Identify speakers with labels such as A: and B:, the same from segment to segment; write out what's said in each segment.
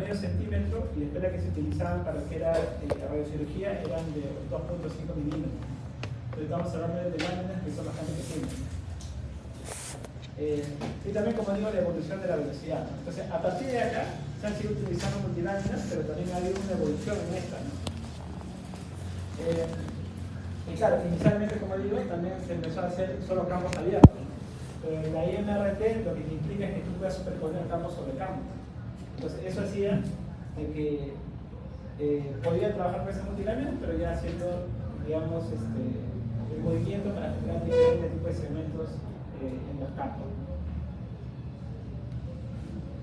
A: medio centímetro y después las que se utilizaban para lo que era la radiocirugía eran de 2.5 milímetros. Entonces estamos hablando de láminas que son bastante pequeñas. Y también, como digo, la evolución de la velocidad, ¿no? Entonces, a partir de acá se han seguido utilizando multiláminas, pero también ha habido una evolución en esta, ¿no? Y claro, inicialmente, como digo, también se empezó a hacer solo campos abiertos. Pero en la IMRT lo que implica es que tú puedas superponer campos sobre campos. Entonces, eso hacía de que podía trabajar con esas multiláminas, pero ya haciendo, digamos, el movimiento para generar diferentes tipos de segmentos en los campos.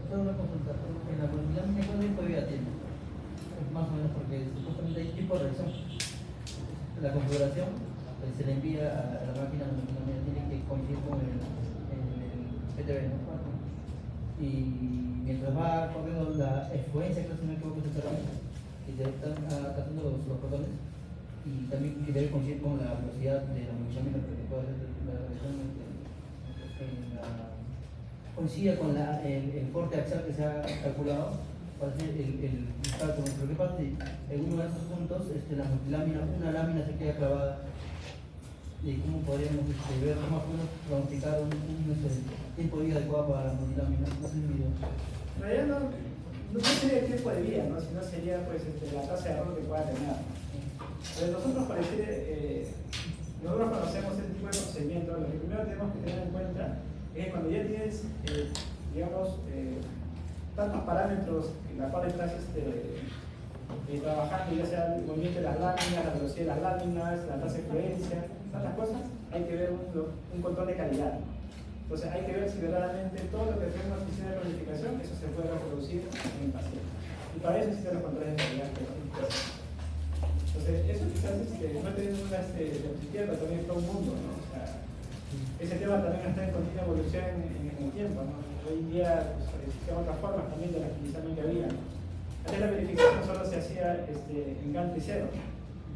B: Solo una consulta, en la multilámina, ¿cuánto tiempo de vida tiene? Más o menos, porque supuestamente hay tipo de reacción. La configuración se le envía a la máquina, la multilámina tiene que coincidir con el PTB, ¿no? Y mientras va corriendo la efluencia, creo que no me equivoco, que te están captando los protones, y también que debe coincidir con la velocidad de la multilámina, porque puede hacer la reacción coincida con el corte axial que se ha calculado para hacer el cálculo. Pero ¿qué pasa si en uno de esos puntos la multilámina, una lámina se queda clavada? ¿Y cómo podríamos ver más o menos pronosticar un tiempo de vida adecuado para la multilámina? No sé,
A: en realidad no sería el tiempo de vida, ¿no? Sino sería pues, la tasa de error que pueda tener. Pero nosotros, para decir, nosotros conocemos este tipo de procedimientos. Lo que primero tenemos que tener en cuenta es que cuando ya tienes, digamos, tantos parámetros en los cuales estás trabajando, ya sea el movimiento de las láminas, la velocidad de las láminas, la tasa de influencia, tantas cosas, hay que ver un control de calidad. Entonces hay que ver si verdaderamente todo lo que hacemos en la oficina de planificación, eso se puede reproducir en el paciente. Y para eso existen los controles de calidad. Entonces eso quizás no teniendo una diapositiva, pero también todo un mundo, ¿no? O sea, ese tema también está en continua evolución en el tiempo, ¿no? Hoy en día pues, existen otras formas también de las que inicialmente había. Antes la verificación solo se hacía en gante cero.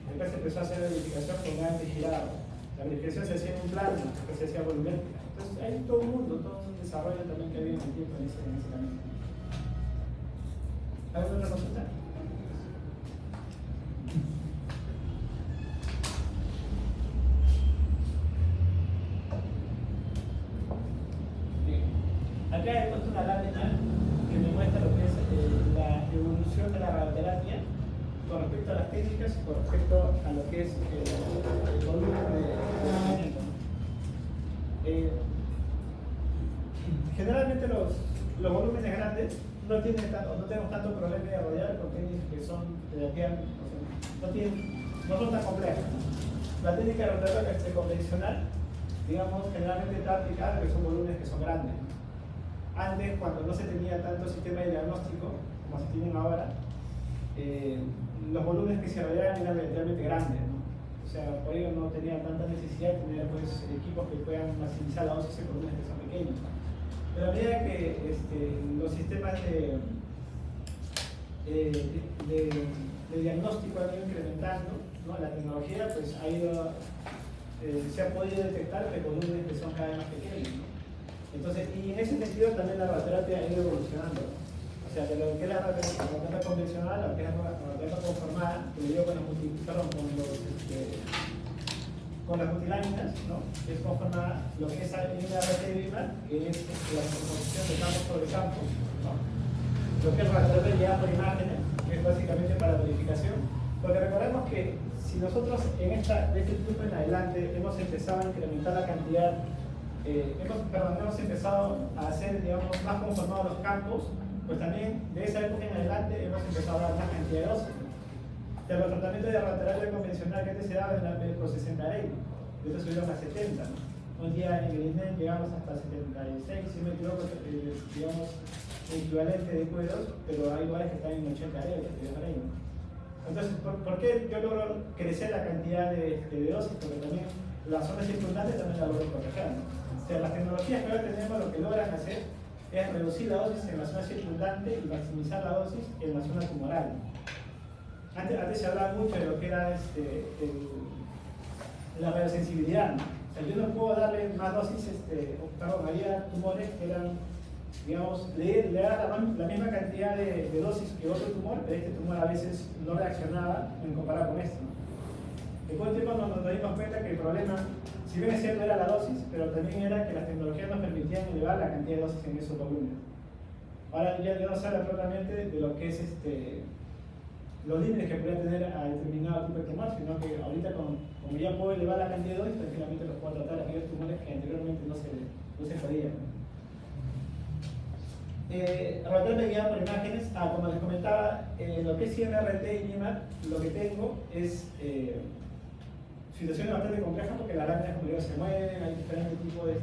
A: Después se empezó a hacer la verificación con gante girado. La verificación se hacía en un plano, después se hacía volumétrica. Entonces hay todo un mundo, todo un desarrollo también que había en el tiempo en ese camino. ¿Alguna otra consulta? Acá he puesto una lámina que me muestra lo que es la evolución de la radioterapia con respecto a las técnicas y con respecto a lo que es el volumen de tratamiento. Generalmente los volúmenes grandes no tenemos tanto problema de rodear con técnicas que son no son tan complejas. La técnica de radioterapia convencional, digamos, generalmente está aplicada que son volúmenes que son grandes. Antes, cuando no se tenía tanto sistema de diagnóstico como se tienen ahora, los volúmenes que se rodeaban eran relativamente grandes, ¿no? O sea, por ello no tenía tanta necesidad de tener pues, equipos que puedan maximizar la dosis en volúmenes que son pequeños. Pero a medida que los sistemas de diagnóstico han ido incrementando, ¿no? La tecnología pues, se ha podido detectar que volúmenes que son cada vez más pequeños, ¿no? Entonces, y en ese sentido también la radioterapia ha ido evolucionando. O sea, de lo que es la radioterapia convencional a lo que es la radioterapia conformada, que le digo con las multiláminas, ¿no? Que es conformada, lo que es la RT-BIMAR, que es la composición de campos sobre campos, ¿no? Lo que es la radioterapia guiada por imágenes, que es básicamente para verificación. Porque recordemos que si nosotros de este tiempo en adelante hemos empezado a incrementar la cantidad hemos empezado a hacer, digamos, más conformados los campos, pues también de esa época en adelante hemos empezado a dar más cantidad de dosis. O sea, los tratamientos de radioterapia convencional que antes se daban eran por 60 ley, y estos subieron a 70. ¿No? Un día en el INEM llegamos hasta 76, si me equivoco, digamos, el equivalente de cuidados, pero hay lugares que están en 80 ley, ¿no? Entonces, ¿por qué yo logro crecer la cantidad de dosis? Porque también las zonas circundantes también la logro proteger, ¿no? O sea, las tecnologías que ahora tenemos lo que logran hacer es reducir la dosis en la zona circundante y maximizar la dosis en la zona tumoral. Antes se hablaba mucho de lo que era la radiosensibilidad, ¿no? O sea, yo no puedo darle más dosis, había tumores que eran digamos, le da la misma cantidad de dosis que otro tumor, pero este tumor a veces no reaccionaba en comparado con este, ¿no? Después de tiempo nos dimos cuenta que el problema, si bien es cierto, era la dosis, pero también era que las tecnologías nos permitían elevar la cantidad de dosis en esos volúmenes. Ahora ya no se habla propiamente de lo que es los límites que podría tener a determinado tipo de tumor, sino que ahorita como ya puedo elevar la cantidad de dosis, tranquilamente los puedo tratar a aquellos tumores que anteriormente no se podían. Laboratorio guiado por imágenes, como les comentaba, lo que es IMRT y IMAT, lo que tengo es situaciones bastante complejas porque las láminas como digo, se mueven, hay diferentes tipos de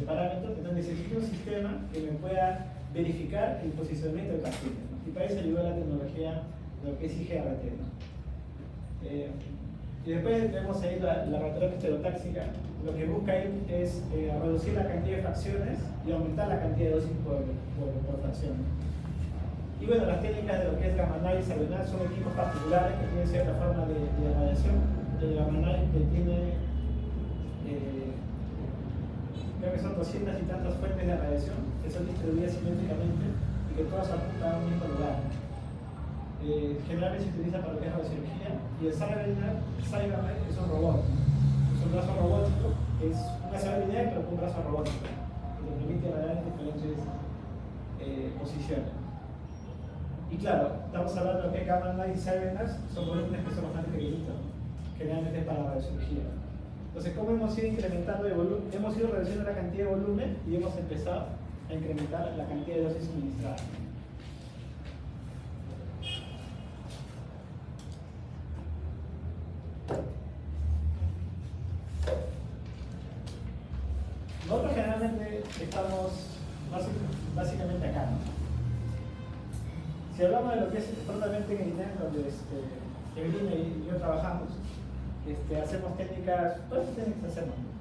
A: parámetros, entonces necesito un sistema que me pueda verificar el posicionamiento del paciente, ¿no? Y para eso ayuda la tecnología de lo que es IGRT, ¿no? Y después tenemos ahí la radiografía estereotáxica. Lo que busca ahí es reducir la cantidad de fracciones y aumentar la cantidad de dosis por fracción. Y bueno, las técnicas de lo que es gamma knife y Sabenal son equipos particulares que tienen cierta forma de radiación. El gamma knife que tiene, creo que son 200 y tantas fuentes de radiación que son distribuidas simétricamente y que todas apuntan a un mismo lugar. Generalmente se utiliza para lo que es radiocirugía, y el Cyberknife es un robot. Es un brazo robótico, es una célula lineal pero con un brazo robótico que te permite radiar en diferentes posiciones. Y claro, estamos hablando de lo que es Gamma Knife y Cyberknife, son volúmenes que son bastante pequeñitos, generalmente para la radiocirugía. Entonces, ¿cómo hemos ido incrementando de volumen? Hemos ido reduciendo la cantidad de volumen y hemos empezado a incrementar la cantidad de dosis suministrada. Nosotros generalmente estamos básicamente acá, ¿no? Si hablamos de lo que es propiamente en el INEM, donde Evelina y yo trabajamos, hacemos técnicas, todas las técnicas hacemos, ¿no?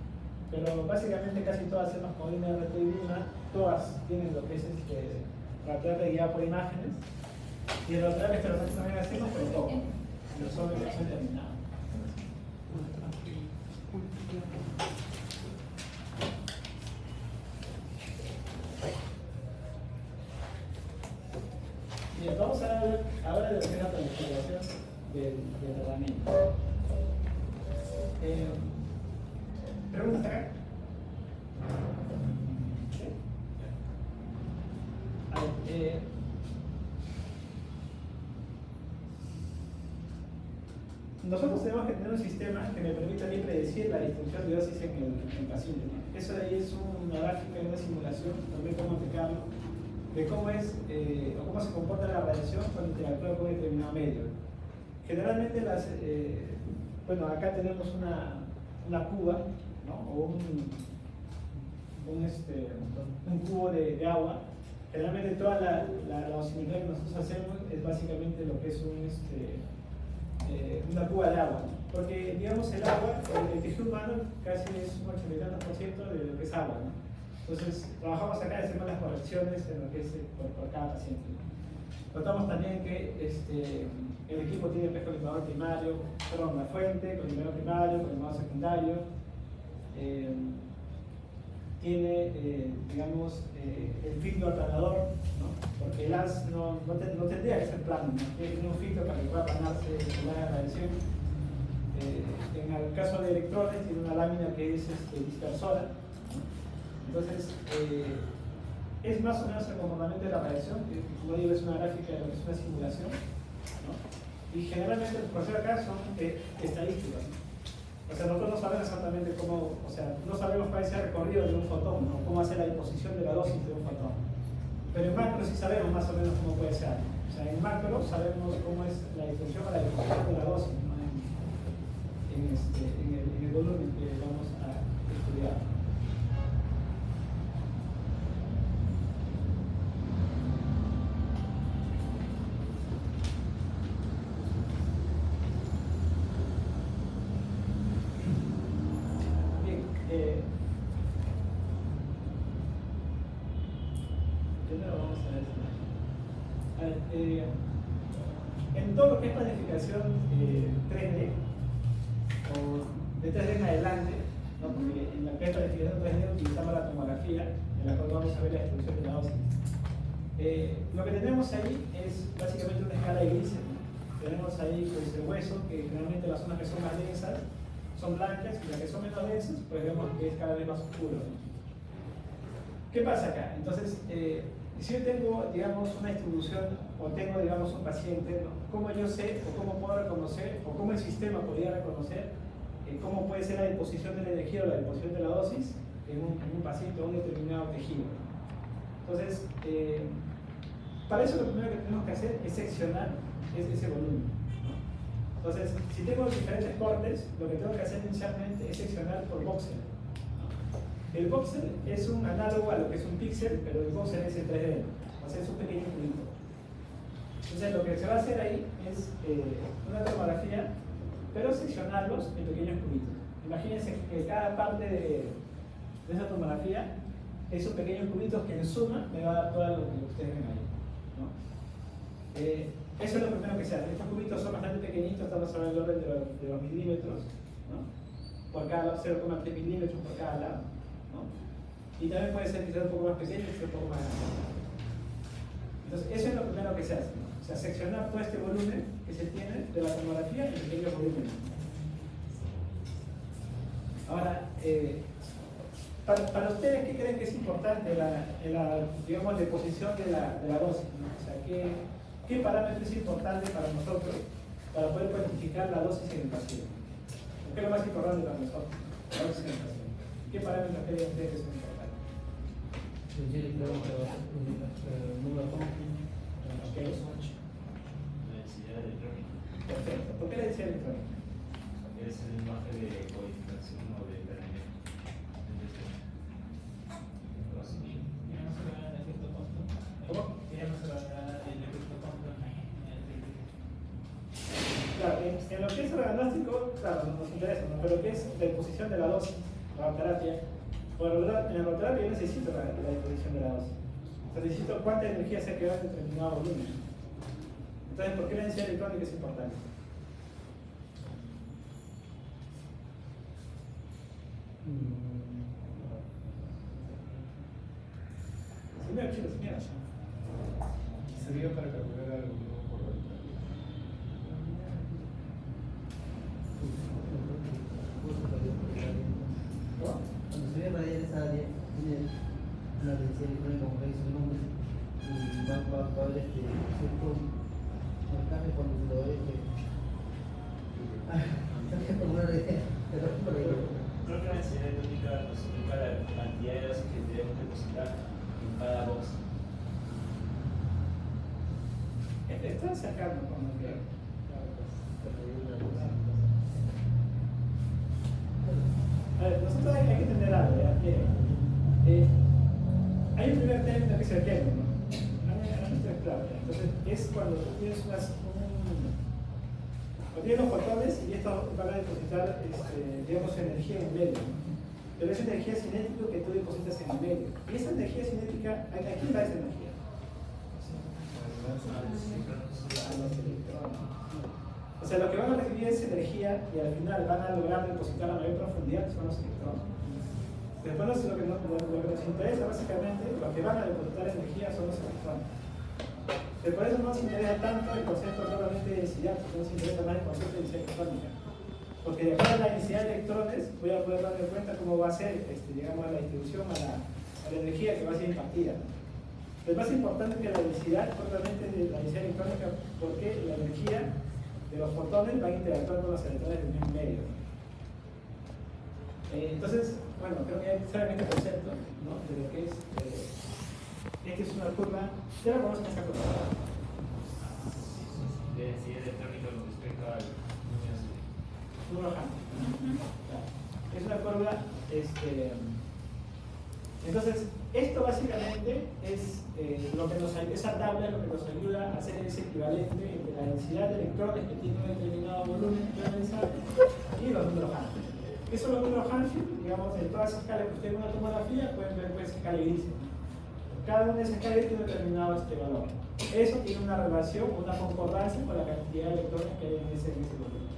A: Pero básicamente casi todas hacemos con IMRT y IMA, todas tienen lo que es radiografía guiada por imágenes, y el radiografía estereotáxico también hacemos, pero poco, pero solo que es determinado. Bien, vamos a ver ahora de lo que es la planificación del tratamiento. ¿Preguntas acá? ¿Sí? A ver, nosotros tenemos que tener un sistema que me permita a mí predecir la distribución de dosis en el paciente, ¿no? Eso de ahí es una gráfica de una simulación, también como Monte Carlo, de cómo es o cómo se comporta la radiación cuando interactúa con un determinado medio. Generalmente bueno, acá tenemos una cuba, ¿no? O un cubo de agua. Generalmente toda la dosimetría que nosotros hacemos es básicamente lo que es una cuba de agua, ¿no? Porque digamos el agua, el tejido humano casi es un 80% de lo que es agua, ¿no? Entonces, trabajamos acá y hacemos las correcciones en lo que es por cada paciente. Notamos también que el equipo tiene colimador primario, perdón, la fuente, colimador primario, colimador secundario. Tiene, digamos, el filtro aplanador, ¿no? Porque el AS no tendría que ser plano, ¿no? Tiene que tener un filtro para que pueda aplanarse el área de radiación. En el caso de electrones, tiene una lámina que es dispersora. Entonces, es más o menos el comportamiento de la radiación, que como digo es una gráfica de lo que es una simulación, ¿no? Y generalmente los procesos acá son estadísticos, ¿no? O sea, nosotros no sabemos exactamente cómo, o sea, no sabemos cuál es el recorrido de un fotón, ¿no? Cómo hacer la disposición de la dosis de un fotón. Pero en macro sí sabemos más o menos cómo puede ser. O sea, en macro sabemos cómo es la disposición o la disposición de la dosis, ¿no? En el volumen que vamos a estudiar. Primero vamos a ver. En todo lo que es planificación 3D, o de 3D en adelante, ¿no? Porque en la que es planificación 3D utilizamos la tomografía, en la cual vamos a ver la distribución de la dosis. Lo que tenemos ahí es básicamente una escala de grises, ¿no? Tenemos ahí pues, el hueso, que generalmente las zonas que son más densas son blancas, y las que son menos densas, pues vemos que es cada vez más oscuro, ¿no? ¿Qué pasa acá? Entonces, si yo tengo, digamos, una distribución, o tengo, digamos, un paciente, ¿no? ¿Cómo yo sé, o cómo puedo reconocer, o cómo el sistema podría reconocer cómo puede ser la disposición de la energía o la disposición de la dosis en un paciente o un determinado tejido? Entonces, para eso lo primero que tenemos que hacer es seccionar ese volumen, ¿no? Entonces, si tengo diferentes cortes, lo que tengo que hacer inicialmente es seccionar por voxel, ¿no? El voxel es un análogo a lo que es un píxel, pero el voxel es en 3D, o sea, es un pequeño cubito. Entonces, lo que se va a hacer ahí es una tomografía, pero seccionarlos en pequeños cubitos. Imagínense que cada parte de esa tomografía es un pequeño cubito que en suma me va a dar todo lo que ustedes ven ahí, ¿no? Eso es lo primero que se hace. Estos cubitos son bastante pequeñitos, estamos hablando del orden de los milímetros, ¿no? Por cada lado, 0,3 milímetros por cada lado, ¿no? Y también puede ser quizás un poco más pequeño y un poco más grande. Entonces, eso es lo primero que se hace, ¿no? O sea, seccionar todo este volumen que se tiene de la tomografía en pequeños volúmenes. Ahora, para ustedes, ¿qué creen que es importante en la digamos, deposición de la dosis, ¿no? O sea, ¿qué parámetro es importante para nosotros para poder cuantificar la dosis en el paciente? ¿Qué es lo más importante para nosotros? La dosis en el paciente. ¿Qué parámetros creen ustedes que son importantes? Okay.
C: La densidad electrónica.
A: Perfecto. ¿Por qué la densidad electrónica?
C: Es el margen de codificación o de rendimiento.
A: ¿Cómo? Claro, en lo que es el diagnóstico, claro, nos interesa, ¿no? Pero lo que es la disposición de la dosis, la radioterapia, en la radioterapia yo necesito la disposición de la dosis. O sea, necesito cuánta energía se ha quedado en determinado volumen. Entonces, ¿por qué la densidad electrónica es importante? Señor, chicos, señora.
D: Sería para calcular el volumen por radical.
A: ¿Cómo?
B: Cuando se ve radiar esa área, tiene una densidad electrónica como que dice el nombre, y va a haber cierto marcaje cuando se lo ve como una idea, pero es por ahí.
C: Creo que la densidad electrónica nos indica la cantidad de dosis que debemos depositar en cada box.
A: Está sacando con lo que. A ver, nosotros hay que entender algo, ¿ya? Hay un primer término que es el kernel, ¿no? Esto es claro, ¿ya? Entonces, es cuando tú tienes cuando tienes los fotones y estos van a depositar, digamos, energía en el medio, ¿no? Pero es energía cinética que tú depositas en el medio. Y esa energía cinética, aquí está esa energía. A los electrones. O sea, lo que van a recibir es energía y al final van a lograr depositar a mayor profundidad son los electrones. Después lo que nos interesa básicamente, lo que van a depositar energía son los electrones. Pero por eso no nos interesa tanto el concepto solamente de densidad, porque nos interesa más el concepto de densidad electrónica. Porque de acuerdo a la densidad de electrones voy a poder darme cuenta cómo va a ser, digamos, la distribución a la energía que va a ser impartida. Es más importante que la densidad, probablemente de la densidad electrónica, porque la energía de los fotones va a interactuar con los electrones del mismo medio. Entonces, bueno, creo que ya saben este concepto, ¿no? De lo que es. Esta es una curva. ¿Ya la conocen esta curva?
C: De densidad electrónica con respecto al número azul.
A: Número Hansen. Es una curva. Entonces, esto básicamente es lo que esa tabla es lo que nos ayuda a hacer ese equivalente entre la densidad de electrones que tiene un determinado volumen y los números Hansen. Esos son los números Hansen, digamos, en todas esas escalas que ustedes ven en una tomografía pueden ver pues escala gris. Cada una de esas escalas tiene un determinado valor. Eso tiene una relación, una concordancia con la cantidad de electrones que hay en ese volumen.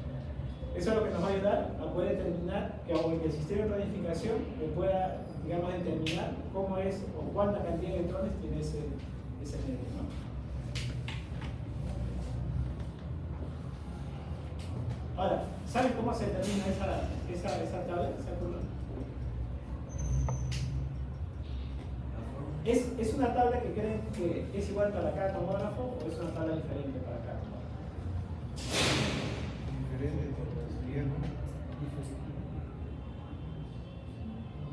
A: Eso es lo que nos va a ayudar a poder determinar que aunque el sistema de planificación me pueda digamos, determinar cómo es o cuánta cantidad de electrones tiene ese medio, ¿no? Ahora, ¿saben cómo se determina esa tabla, esa curva? ¿Es una tabla que creen que es igual para cada tomógrafo o es una tabla diferente para cada tomógrafo?
D: Diferente, sería, ¿no?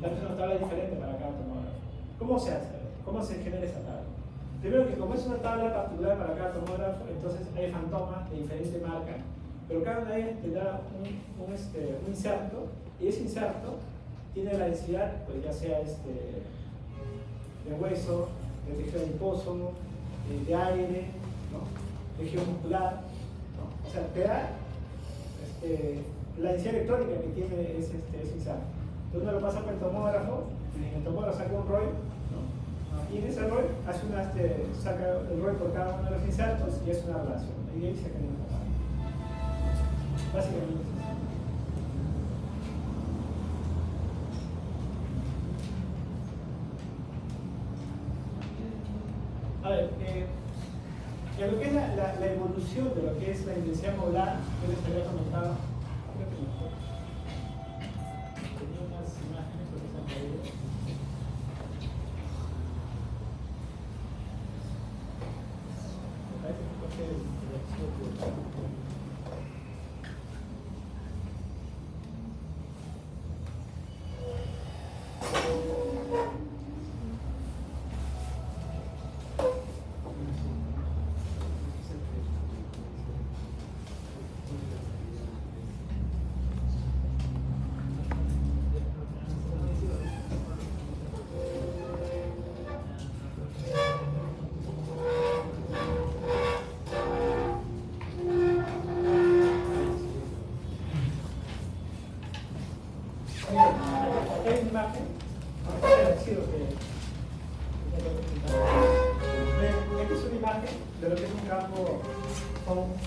A: Es una tabla diferente para cada tomógrafo. ¿Cómo se hace? ¿Cómo se genera esa tabla? Primero que como es una tabla particular para cada tomógrafo, entonces hay fantomas de diferente marca, pero cada una de ellas tendrá un inserto, y ese inserto tiene la densidad, pues ya sea de hueso, de tejido adiposo, de aire, ¿no? Tejido muscular, ¿no? O sea, te da la densidad electrónica que tiene ese inserto. Entonces uno lo pasa por el tomógrafo, y en el tomógrafo saca un ROI, ¿no? Y en ese ROI saca el ROI por cada uno de los insertos y es una relación. Y ahí saca el tabla. Básicamente es eso. A ver, en lo que es la evolución de lo que es la intensidad modular, yo les había comentado, creo que mejor. Tenía unas imágenes que se han caído. Me parece que fue el archivo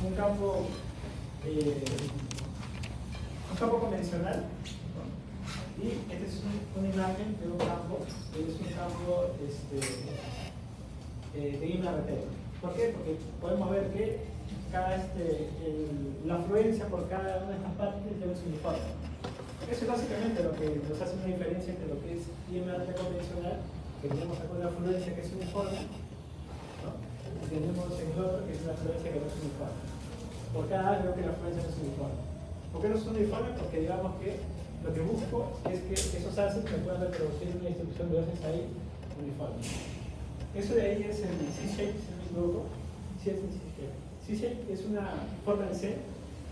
A: un campo convencional, ¿no? Y esta es una imagen de un campo, es un campo de IMRT. ¿Por qué? Porque podemos ver que la afluencia por cada una de estas partes es uniforme. Eso es básicamente lo que nos hace una diferencia entre lo que es IMRT convencional, que tenemos acá una afluencia que es uniforme, ¿no? Y tenemos en el otro que es una afluencia que no es uniforme. Por cada área que la afluencia no es uniforme. ¿Por qué no son uniformes? Porque digamos que lo que busco es que esos haces me puedan reproducir una distribución de haces ahí uniforme. Eso de ahí es el C-shape, si no me equivoco. Sí, es el C-shape. C-shape es una forma en C.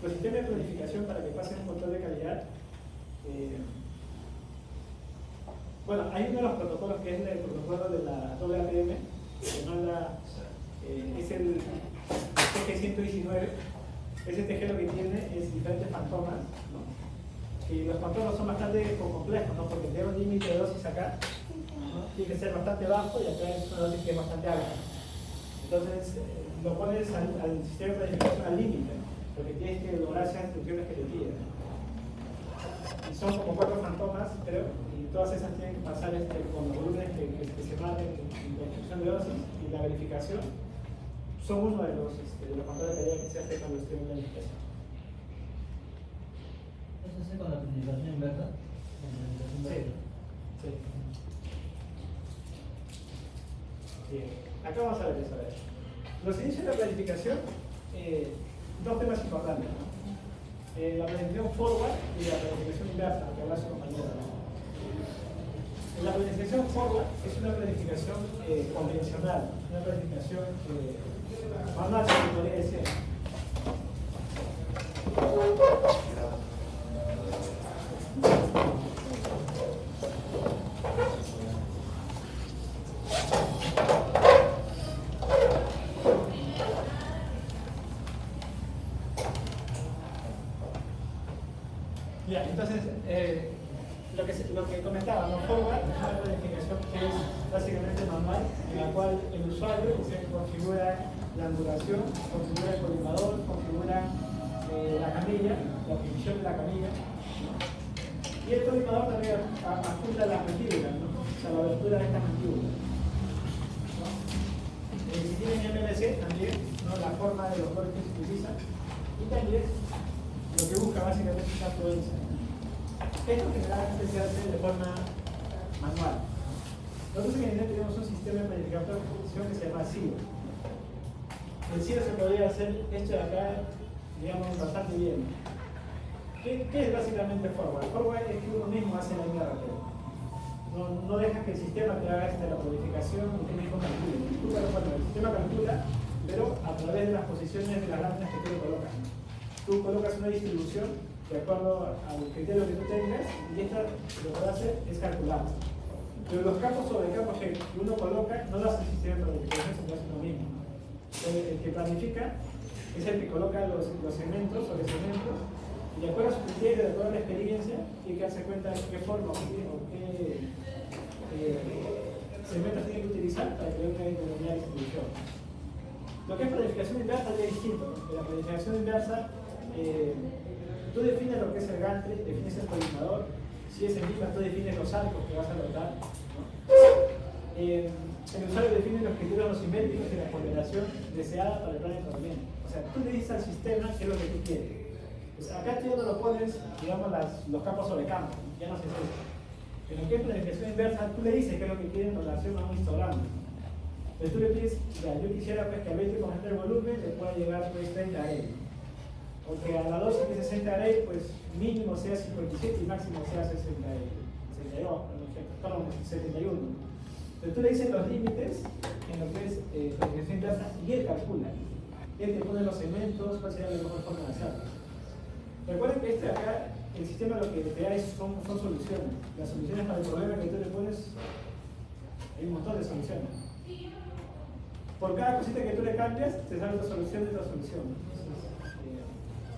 A: Los sistemas de planificación para que pasen un control de calidad. Bueno, hay uno de los protocolos que es el protocolo de la WAPM, que manda, es el TG119. Ese TG lo que tiene es diferentes fantomas, ¿no? Y los fantomas son bastante complejos, ¿no? Porque tiene un límite de dosis acá, ¿no? Tiene que ser bastante bajo y acá es una dosis que es bastante alta. Entonces, lo pones al sistema de planificación al límite, porque tienes que lograr esas instrucciones que te piden. Y son como 4 fantomas, creo, y todas esas tienen que pasar con los volúmenes que se marquen en la instrucción de dosis y la verificación. Son uno de los controles de calidad que se hace cuando estoy en la planificación.
B: ¿Eso se hace con la planificación inversa?
A: Sí. Bien. Acá vamos a ver eso. Los inicios de la planificación, dos temas importantes, ¿no? La planificación forward y la planificación inversa, que habla su compañero, ¿no? La planificación forward es una planificación convencional, una planificación manual, se podría decir. Ya, entonces, lo que comentaba, ¿no? Forward es una planificación que es básicamente manual, en la cual el usuario se configura la angulación, configura el colimador, configura la camilla, la posición de la camilla, ¿no? Y el colimador también apunta las mandíbulas, ¿no? o sea, la abertura de esta mandíbula, ¿no? Si tienen MLC también, ¿no? La forma de los cortes que se utilizan, y también lo que busca básicamente es esta afluencia. Esto generalmente se hace de forma manual. Nosotros en Internet tenemos un sistema de planificador de producción que se llama CIO. El CIO se podría hacer esto de acá, digamos, bastante bien. ¿Qué es básicamente forward? Forward es que uno mismo hace la línea de rateo. No deja que el sistema te haga la planificación y tú mismo calcule. Bueno, el sistema calcula, pero a través de las posiciones de las láminas que tú le colocas. Tú colocas una distribución de acuerdo al criterio que tú tengas y esta lo que hace es calcular. Pero los campos sobre campos que uno coloca no lo hace el sistema de planificación, sino lo hace uno mismo. El que planifica es el que coloca los segmentos o los segmentos y de acuerdo a su criterio, de acuerdo a la experiencia, tiene que darse cuenta de qué forma o qué segmentos tiene que utilizar para que haya una determinada distribución. Lo que es planificación inversa ya es distinto. En la planificación inversa, tú defines lo que es el gantry, defines el coordinador. Si es en viva, tú defines los arcos que vas a lograr, ¿no? El usuario define los criterios no simétricos y la ponderación deseada para el plan de tratamiento. O sea, tú le dices al sistema qué es lo que tú quieres. Pues acá tú ya no lo pones, digamos, los campos sobre campos, ya no se hace eso. En lo que es planificación inversa, tú le dices qué es lo que quieres en relación a un histograma. Entonces tú le pides, ya, yo quisiera pues, que al 20% del volumen le pueda llegar pues 30 array. O que a la dosis que 60 array, pues mínimo sea 57 y máximo sea 71. Entonces tú le dices los límites en lo que es planificación inversa y él calcula. Él te pone los segmentos, cuál sería la mejor forma de hacerlo. Recuerden que acá, el sistema lo que te da son soluciones. Las soluciones para el problema que tú le pones, hay un montón de soluciones. Por cada cosita que tú le cambias, te sale otra solución de otra solución. Entonces,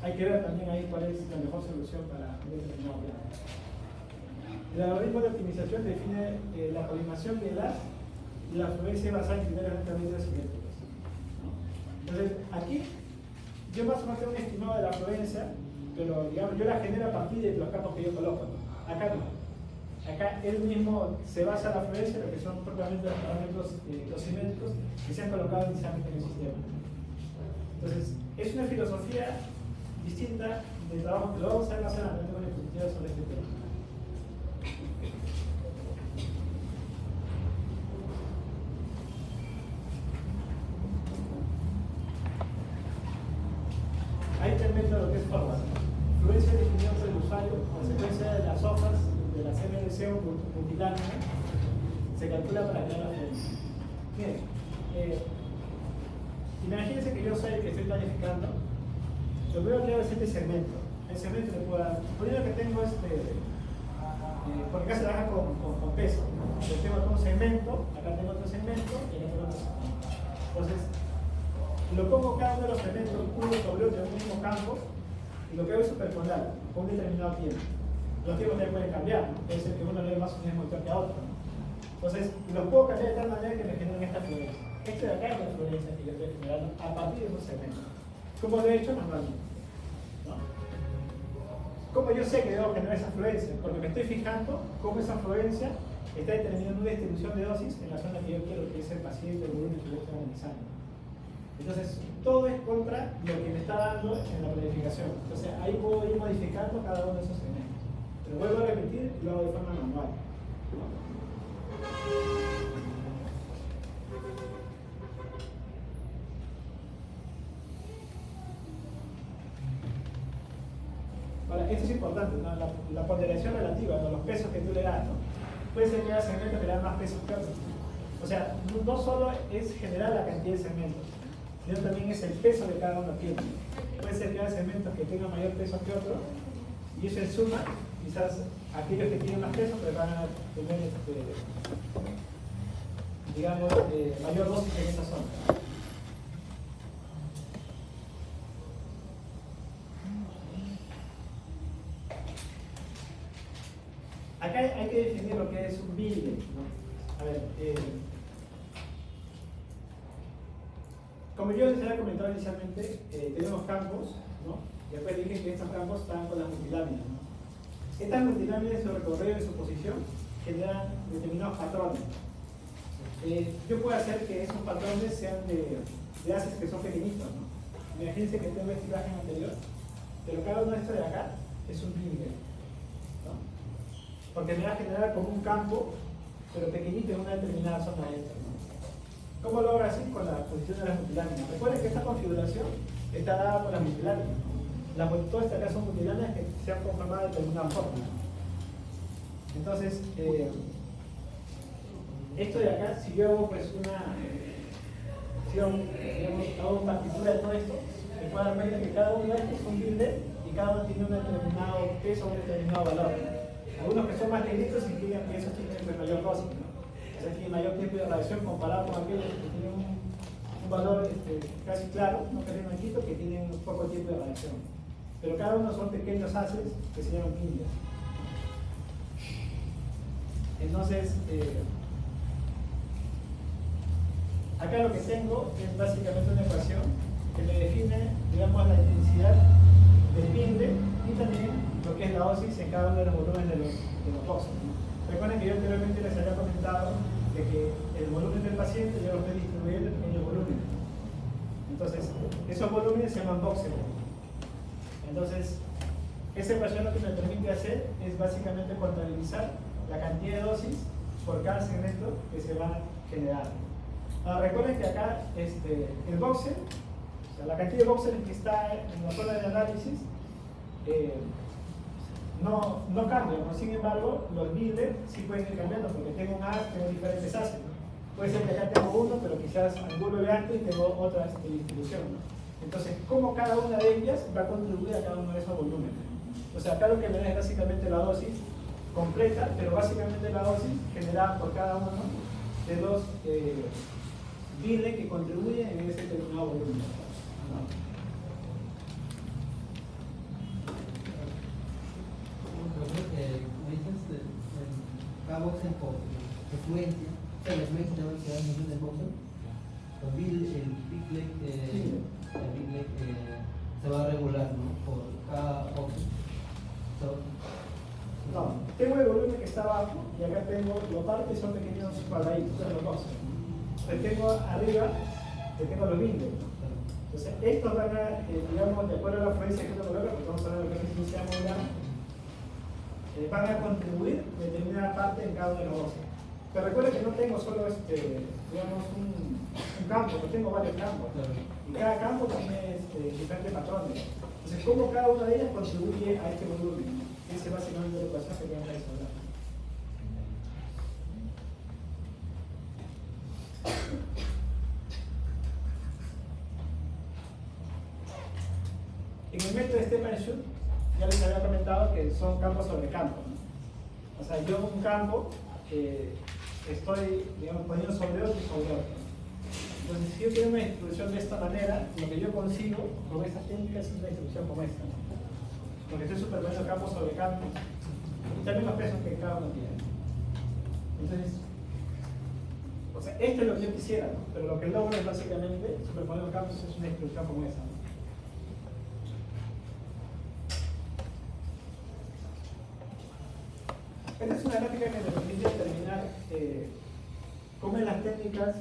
A: hay que ver también ahí cuál es la mejor solución para un determinado plan. El algoritmo de optimización define la colimación de y la fluencia basada en criterios netamente simétricos. Entonces, aquí, yo más o menos tengo un estimado de la fluencia, pero digamos, yo la genero a partir de los campos que yo coloco. Acá no. Acá él mismo se basa en la fluencia, lo que son propiamente los parámetros dosimétricos que se han colocado inicialmente en el sistema. Entonces, es una filosofía distinta del trabajo que lo vamos a hacer más adelante con diapositivas sobre este tema. Ahí te meto lo que es forward. Fluencia definida por el usuario, consecuencia de las hojas de la CMLC o multilámina, se calcula para crear la fluencia. Bien, imagínense que yo soy el que estoy planificando. Lo primero que hago es este segmento. El segmento le puedo dar. Lo primero que tengo es, porque acá se trabaja con peso. Yo tengo otro segmento, acá tengo otro segmento y acá tengo otro segmento. Entonces, lo pongo cada uno de los segmentos uno sobre otro en un mismo campo y lo que hago es superponer con un determinado tiempo. Los tiempos también pueden cambiar, ¿no? Puede ser que uno le dé más un mismo motor que a otro, ¿no? Entonces, los puedo cambiar de tal manera que me generen esta fluencia. Esto de acá es la fluencia que yo estoy generando a partir de esos segmentos. ¿Cómo lo he hecho? Manualmente, ¿no? ¿Cómo yo sé que debo generar esa fluencia? Porque me estoy fijando cómo esa fluencia está determinando una distribución de dosis en la zona que yo quiero, que es el paciente, el volumen que yo estoy analizando. Entonces, todo es contra lo que me está dando en la planificación. Entonces, ahí puedo ir modificando cada uno de esos segmentos. Pero vuelvo a repetir y lo hago de forma manual. Ahora, esto es importante, ¿no? La ponderación relativa, ¿no? Los pesos que tú le das, ¿no? Puede ser que haya segmentos que le dan más pesos que otros. O sea, no solo es generar la cantidad de segmentos, sino también es el peso de cada uno tiene. Puede ser que haya segmentos que tengan mayor peso que otros, y eso en suma, quizás aquellos que tienen más peso pues van a tener, digamos, mayor dosis en esa zona. Acá hay que definir lo que es un building, ¿no? A ver, como yo les había comentado inicialmente, tenemos campos, ¿no? Después dije que estos campos están con las multiláminas, ¿no? Estas multiláminas, su recorrido y su posición generan determinados patrones. Yo puedo hacer que esos patrones sean de haces que son pequeñitos, ¿no? Imagínense que tengo esta imagen anterior, pero cada uno de estos de acá es un límite, ¿no? Porque me va a generar como un campo, pero pequeñito en una determinada zona dentro, ¿no? ¿Cómo logro así? Con la posición de las multiláminas. Recuerden que esta configuración está dada por las multiláminas. Todas estas acá son multiláminas que se han conformado de determinada forma. Entonces, esto de acá, si yo hago pues hago partitura de todo esto, me puedo dar cuenta que cada uno de estos es un builder y cada uno tiene un determinado peso, un determinado valor. Algunos que son más negritos significan que esos tienen pues, mayor dosis, ¿no? O sea, tienen mayor tiempo de radiación comparado con aquellos que tienen un valor casi claro, no casi blanquito, que tienen un poco tiempo de radiación. Pero cada uno son pequeños haces que se llaman builders. Entonces, acá lo que tengo es básicamente una ecuación que me define, digamos, la intensidad del builder y también lo que es la dosis en cada uno de los volúmenes de los boxes, ¿no? Recuerden que yo anteriormente les había comentado de que el volumen del paciente yo lo estoy distribuyendo en pequeños volúmenes. Entonces, esos volúmenes se llaman boxes. Entonces, esa ecuación lo que me permite hacer es básicamente contabilizar la cantidad de dosis por cada segmento que se va a generar. Ahora, recuerden que acá el voxel, o sea, la cantidad de voxel que está en la zona de análisis, no cambia, ¿no? Sin embargo, los builders sí pueden ir cambiando porque tengo un haz, tengo diferentes haces, ¿no? Puede ser que acá tengo uno, pero quizás alguno de antes y tengo otra distribución, ¿no? Entonces, ¿cómo cada una de ellas va a contribuir a cada uno de esos volúmenes? O sea, acá lo que me da es básicamente la dosis completa, pero básicamente la dosis generada por cada uno de los builders que contribuyen en ese determinado volumen, ¿no?
B: Como dices, cada boxer por frecuencia, o sea, la frecuencia de velocidad del boxer, el big leg se va a regular, ¿no? Por cada boxer.
A: No, tengo el volumen que está abajo y acá tengo los partes, son pequeños cuadraditos, son los boxes. Entonces tengo arriba, tengo los builders, ¿no? Entonces estos van a, digamos, de acuerdo a la frecuencia que uno coloca, porque vamos a ver lo que es eficiencia modular, van a contribuir determinada parte en cada uno de los boxes. Pero recuerda que no tengo solo digamos, un campo, no tengo varios campos. Y cada campo tiene diferentes patrones. Entonces, ¿cómo cada una de ellas contribuye a este volumen? Ese es básicamente la ecuación que vamos a resolver. En el método de Stepan-Schutt, ya les había comentado que son campos sobre campos, ¿no? O sea, yo un campo estoy, digamos, poniendo sobre otro y sobre otro. Entonces, si yo quiero una distribución de esta manera, lo que yo consigo con esta técnica es una distribución como esta, ¿no? Porque estoy superponiendo campos sobre campos y también los pesos que cada uno tiene. Entonces, o sea, esto es lo que yo quisiera, ¿no? Pero lo que logro es básicamente superponer los campos es una distribución como esa, ¿no? Esta es una gráfica que me permite determinar cómo en las técnicas